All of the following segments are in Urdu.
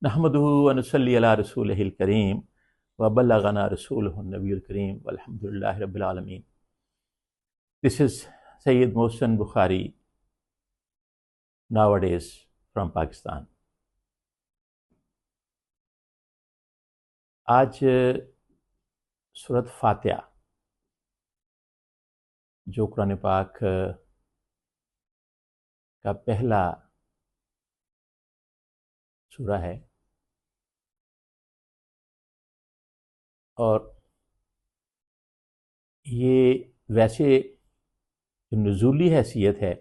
نحمده ونصلي على رسوله الكريم وبلغنا رسوله النبي الكريم والحمد لله رب العالمين. This is Sayyid Mohsen Bukhari nowadays from Pakistan. آج سورۃ فاتحہ جو قرآن پاک کا پہلا سورہ ہے اور یہ ویسے جو نزولی حیثیت ہے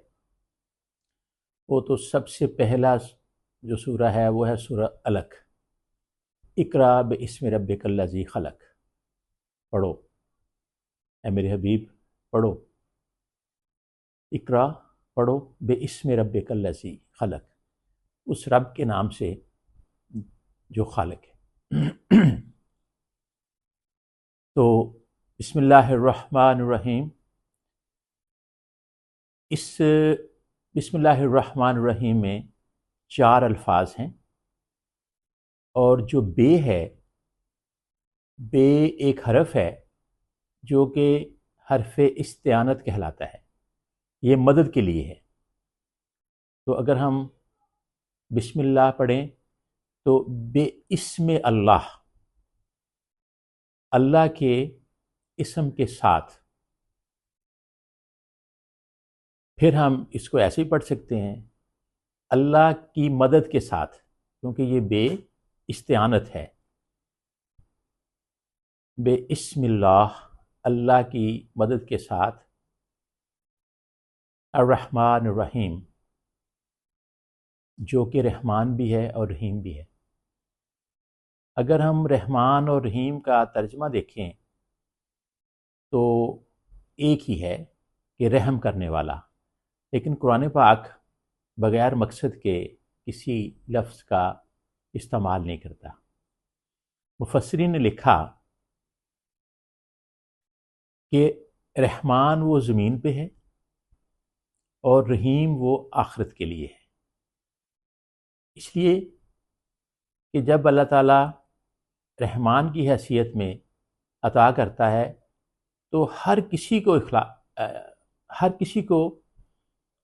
وہ تو سب سے پہلا جو سورہ ہے وہ ہے سورہ علق، اقرا باسم ربک الذی خلق. پڑھو اے میرے حبیب، پڑھو، اقرا پڑھو باسم ربک الذی خلق، اس رب کے نام سے جو خالق ہے. تو بسم اللہ الرحمن الرحیم، اس بسم اللہ الرحمن الرحیم میں 4 الفاظ ہیں، اور جو بے ہے، بے ایک حرف ہے جو کہ حرف استعانت کہلاتا ہے، یہ مدد کے لیے ہے. تو اگر ہم بسم اللہ پڑھیں تو بے اسم اللہ، اللہ کے اسم کے ساتھ. پھر ہم اس کو ایسے ہی پڑھ سکتے ہیں اللہ کی مدد کے ساتھ، کیونکہ یہ بے استعانت ہے. بے اسم اللہ، اللہ کی مدد کے ساتھ. الرحمن الرحیم، جو کہ رحمان بھی ہے اور رحیم بھی ہے. اگر ہم رحمان اور رحیم کا ترجمہ دیکھیں تو ایک ہی ہے کہ رحم کرنے والا، لیکن قرآن پاک بغیر مقصد کے کسی لفظ کا استعمال نہیں کرتا. مفسرین نے لکھا کہ رحمان وہ زمین پہ ہے اور رحیم وہ آخرت کے لیے ہے. اس لیے کہ جب اللہ تعالیٰ رحمان کی حیثیت میں عطا کرتا ہے تو ہر کسی کو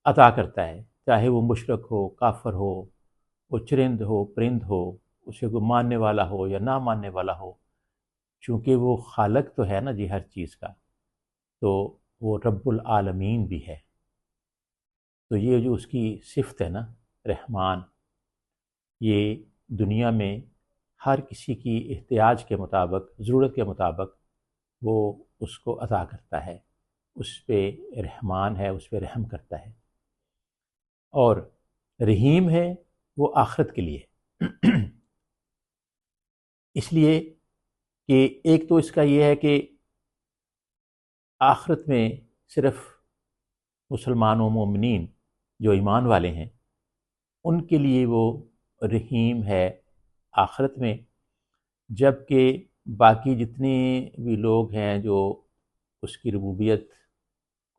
عطا کرتا ہے، چاہے وہ مشرک ہو، کافر ہو، وہ چرند ہو، پرند ہو، اسے کوئی ماننے والا ہو یا نہ ماننے والا ہو. چونکہ وہ خالق تو ہے نا جی ہر چیز کا، تو وہ رب العالمین بھی ہے. تو یہ جو اس کی صفت ہے نا رحمان، یہ دنیا میں ہر کسی کی احتیاج کے مطابق، ضرورت کے مطابق وہ اس کو عطا کرتا ہے، اس پہ رحمان ہے، اس پہ رحم کرتا ہے. اور رحیم ہے وہ آخرت کے لیے. اس لیے کہ ایک تو اس کا یہ ہے کہ آخرت میں صرف مسلمان و مومنین جو ایمان والے ہیں ان کے لیے وہ رحیم ہے آخرت میں، جبکہ باقی جتنے بھی لوگ ہیں جو اس کی ربوبیت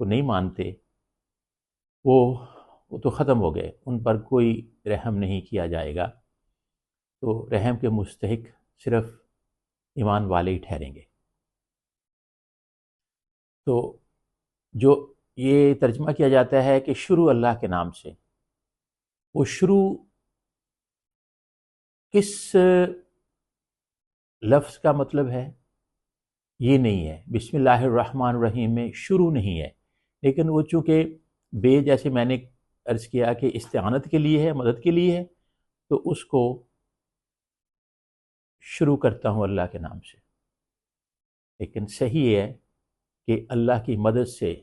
کو نہیں مانتے وہ تو ختم ہو گئے، ان پر کوئی رحم نہیں کیا جائے گا. تو رحم کے مستحق صرف ایمان والے ہی ٹھہریں گے. تو جو یہ ترجمہ کیا جاتا ہے کہ شروع اللہ کے نام سے، وہ شروع کس لفظ کا مطلب ہے یہ نہیں ہے. بسم اللہ الرحمن الرحیم میں شروع نہیں ہے، لیکن وہ چونکہ بے، جیسے میں نے عرض کیا کہ استعانت کے لیے ہے، مدد کے لیے ہے، تو اس کو شروع کرتا ہوں اللہ کے نام سے. لیکن صحیح ہے کہ اللہ کی مدد سے،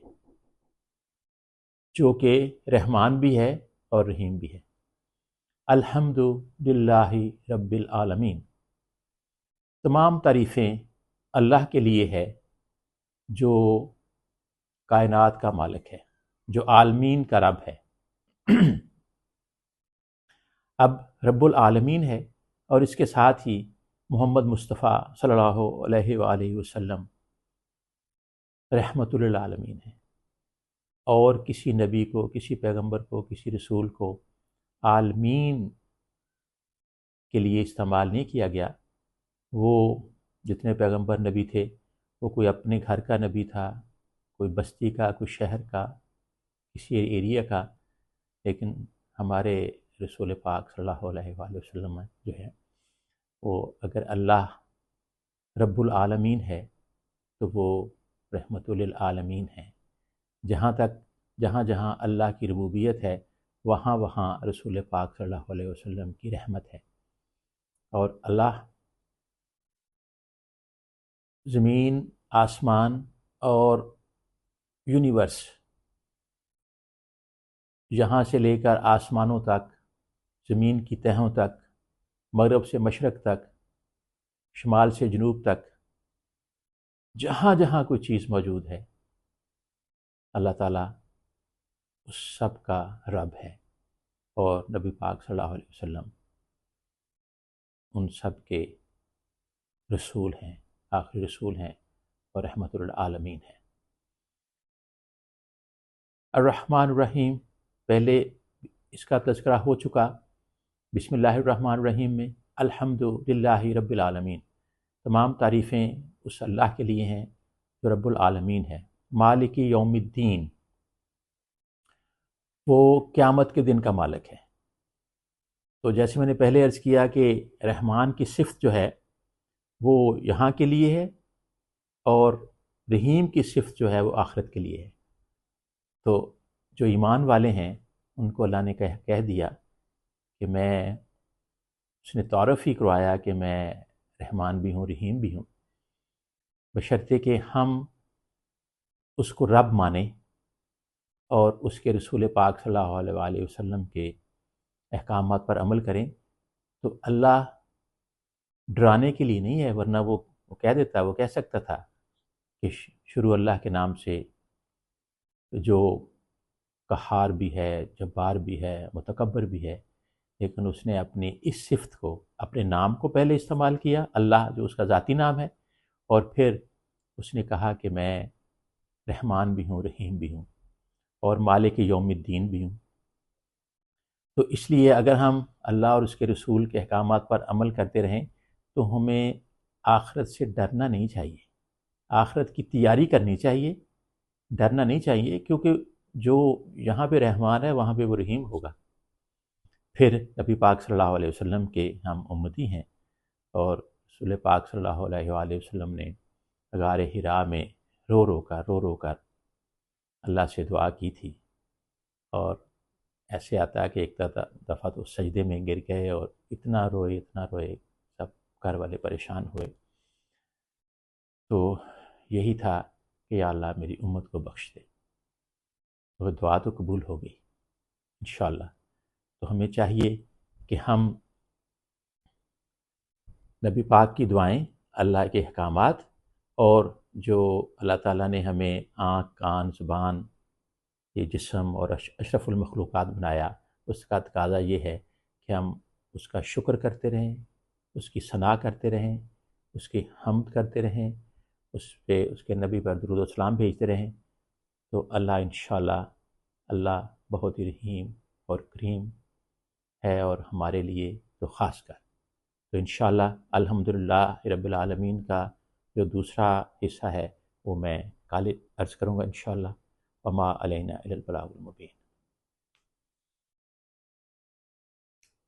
جو کہ رحمان بھی ہے اور رحیم بھی ہے. الحمد للہ رب العالمین، تمام تعریفیں اللہ کے لیے ہے جو کائنات کا مالک ہے، جو عالمین کا رب ہے. اب رب العالمین ہے اور اس کے ساتھ ہی محمد مصطفیٰ صلی اللہ علیہ وآلہ وسلم رحمت للعالمین ہے. اور کسی نبی کو، کسی پیغمبر کو، کسی رسول کو عالمین کے لیے استعمال نہیں کیا گیا۔ وہ جتنے پیغمبر نبی تھے وہ کوئی اپنے گھر کا نبی تھا، کوئی بستی کا، کوئی شہر کا، کسی ایریا کا، لیکن ہمارے رسول پاک صلی اللہ علیہ وآلہ وسلم جو ہے وہ اگر اللہ رب العالمین ہے تو وہ رحمت للعالمین ہے۔ جہاں جہاں اللہ کی ربوبیت ہے وہاں وہاں رسول پاک صلی اللہ علیہ وسلم کی رحمت ہے۔ اور اللہ زمین، آسمان اور یونیورس، یہاں سے لے کر آسمانوں تک، زمین کی تہوں تک، مغرب سے مشرق تک، شمال سے جنوب تک، جہاں جہاں کوئی چیز موجود ہے اللہ تعالیٰ اس سب کا رب ہے، اور نبی پاک صلی اللہ علیہ وسلم ان سب کے رسول ہیں، آخری رسول ہیں اور رحمت للعالمین ہیں۔ الرحمن الرحیم، پہلے اس کا تذکرہ ہو چکا۔ بسم اللہ الرحمن الرحیم میں الحمد للہ رب العالمین، تمام تعریفیں اس اللہ کے لیے ہیں جو رب العالمین ہے۔ مالک یوم الدین، وہ قیامت کے دن کا مالک ہے۔ تو جیسے میں نے پہلے عرض کیا کہ رحمان کی صفت جو ہے وہ یہاں کے لیے ہے، اور رحیم کی صفت جو ہے وہ آخرت کے لیے ہے۔ تو جو ایمان والے ہیں ان کو اللہ نے کہہ دیا کہ اس نے تعارف ہی کروایا کہ میں رحمان بھی ہوں، رحیم بھی ہوں، بشرطے کہ ہم اس کو رب مانیں اور اس کے رسول پاک صلی اللہ علیہ وآلہ وسلم کے احکامات پر عمل کریں۔ تو اللہ ڈرانے کے لیے نہیں ہے، ورنہ وہ کہہ دیتا، وہ کہہ سکتا تھا کہ شروع اللہ کے نام سے، جو قہار بھی ہے، جبار بھی ہے، متکبر بھی ہے، لیکن اس نے اپنی اس صفت کو، اپنے نام کو پہلے استعمال کیا، اللہ جو اس کا ذاتی نام ہے، اور پھر اس نے کہا کہ میں رحمان بھی ہوں، رحیم بھی ہوں، اور مالک یوم الدین بھی ہوں۔ تو اس لیے اگر ہم اللہ اور اس کے رسول کے احکامات پر عمل کرتے رہیں تو ہمیں آخرت سے ڈرنا نہیں چاہیے، آخرت کی تیاری کرنی چاہیے، ڈرنا نہیں چاہیے، کیونکہ جو یہاں پہ رحمان ہے وہاں پہ وہ رحیم ہوگا۔ پھر نبی پاک صلی اللہ علیہ وسلم کے ہم امتی ہیں، اور رسول پاک صلی اللہ علیہ وآلہ وسلم نے غار حرا میں رو رو کر اللہ سے دعا کی تھی، اور ایسے آتا ہے کہ ایک دفعہ تو سجدے میں گر گئے اور اتنا روئے سب گھر والے پریشان ہوئے۔ تو یہی تھا کہ یا اللہ میری امت کو بخش دے، وہ دعا تو قبول ہو گئی انشاءاللہ۔ تو ہمیں چاہیے کہ ہم نبی پاک کی دعائیں، اللہ کے احکامات، اور جو اللہ تعالیٰ نے ہمیں آنکھ، کان، زبان، یہ جسم اور اشرف المخلوقات بنایا، اس کا تقاضا یہ ہے کہ ہم اس کا شکر کرتے رہیں، اس کی ثنا کرتے رہیں، اس کی حمد کرتے رہیں، اس کے نبی پر درود و سلام بھیجتے رہیں، تو اللہ انشاءاللہ، اللہ بہت ہی رحیم اور کریم ہے، اور ہمارے لیے تو خاص کر۔ تو انشاءاللہ الحمدللہ رب العالمین کا جو دوسرا حصہ ہے وہ میں کل عرض کروں گا انشاءاللہ۔ وما علینا الا البلاغ المبین۔